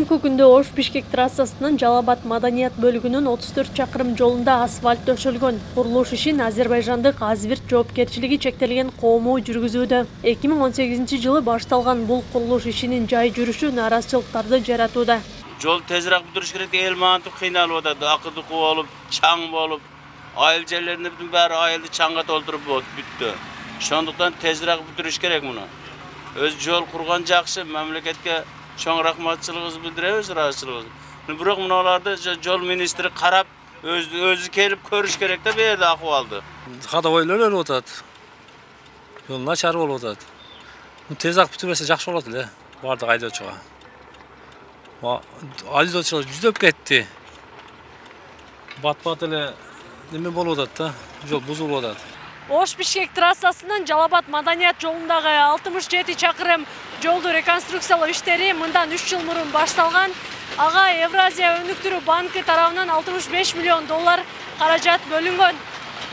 Бүгүнкү күндө Ош Бишкек трассасынын Жалал-Абад маданият бөлүгүнүн 34 чакырым жолунда асфальт төшөлгөн. Курулуш ишин азербайжандык Азбирт жоопкерчилиги чектелген коому жүргүзүүдө. 2018 жылы башталган бул курулуш ишинин жай жүрүшү нааразычылыктарды жаратууда. Жол тезирээк бүтүрүш керек, эл мантип кыйналып атат, акырдык болуп, чаң болуп, айыл жерлеринде бүтүн баары айылды чаңга толтуруп бүттү. Ошондуктан тезирээк бүтүрүш керек муну. Өз жол курган жакшы, мамлекетке чоң рахматчылыгыбызды билдиребиз, ыраазычылыгыбызды. Бирок муналарды жол министри карап, өзү келип көрүш керек да берди акыбалды. Кадабойлор өлүп атат. Жол начар болуп атат. Тезак бүтүрбөсө жакшы болот эле бардык айдоочуга. Айдоочулар жүздөп кетти. Бат-бат эле неме болуп атат да, жол бузулуп атат. Ош Бишкек трассасынын Жалал-Абад маданият жолундагы 67 чакырым жолду реконструкциялоо иштери мындан 3 жыл мурун башталган. Ага Евразия өнүктүрүү банкы тарабынан 65 миллион доллар каражат бөлүнгөн.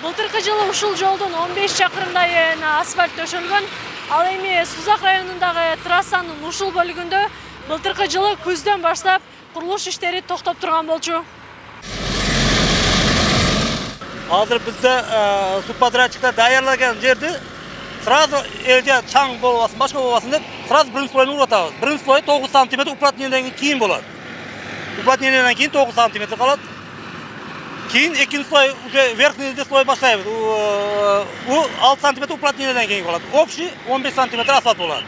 Былтыркы жылы ушул жолдун 15 чакырымдай асфальт төшөлгөн. Ал эми Сузак районундагы трассанын ушул бөлүгүндө былтыркы жылы күздөн баштап курулуш иштери токтоп турган болчу. Hazır bizde subpodratçıklar dayarlagan жерди сразу элде чаң болбасын, башка болбасын деп сразу биринчи слойну уратабыз. Биринчи слой 9 см уплотненияден кийин болот. Уплотненияден кийин 9 см калат. Кийин экинчи слой уже верхний слой баштайбыз. У 6 см уплотненияден кийин калат. Общий 15 см асфальт болот.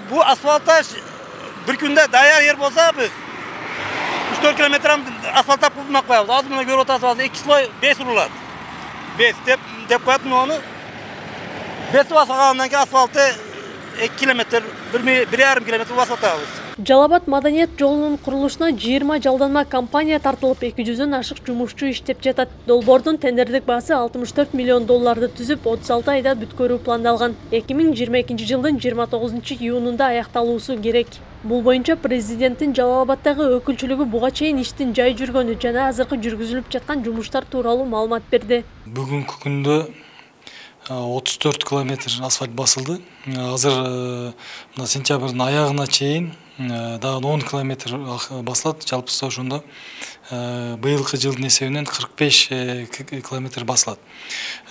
Bu asfaltta bir günde dayar yer bolsa biz 3-4 kilometre asfalt tapılmak koyarız. Az buna göre otarsanız 2 sloy 5 rulat. 5 dep koyatın onu. 5 basagandan ki asfaltı 2 kilometre, 1,5 kilometre asfalt alırız. Жалал-Абад маданият жолунун курулушуна 20 жалданма компания тартылып 200дөн ашык жумушчу иштеп жатат. Долбоордун тендердик баасы 64 миллион долларды түзүп, 36 айда бүткөрүү пландалган. 2022 жылдын 29 июнунда аякталуусу керек. Бул боюнча президенттин Жалал-Абадтагы өкүлчүлүгү буга чейин иштин жай жүргөнү жана азыркы жүргүзүлүп жаткан жумуштар тууралуу маалымат берди. Бүгүнкү күндө 34 километр асфальт басылды. Азыр сентябрдын аягына чейин дагы 10 километр басылат. Жалпысы ошондо быйылкы жылдын эсебинен 45 километр басылат.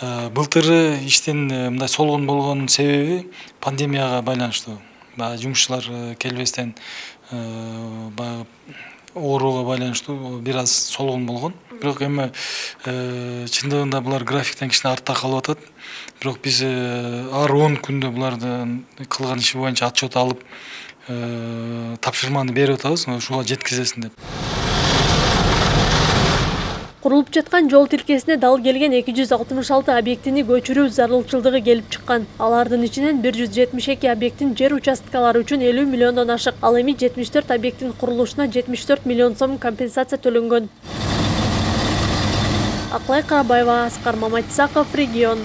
Былтыры иштин мындай солгун болгон себеби пандемияга байланыштуу. Жумушчулар келбестен ооруга байланыштуу бир аз солгун болгон. Бирок эми чындыгында булар графиктен кичине артта калып атат. Бирок биз ар 10 күндө буларды кылган иши боюнча отчет алып тапшырманы берип атабыз, ушуга жеткизесин деп. Курулуп жаткан жол тилкесине дал келген 266 объектини көчүрүү зарылчылдыгы келип чыккан. Алардын ичинен 172 объекттин жер участкалары үчүн 50 миллиондон ашык. Ал эми 74 объекттин курулушуна 74 миллион сом компенсация төлөнгөн. Аклай Карабаева, Аскар Маматисаков, Регион.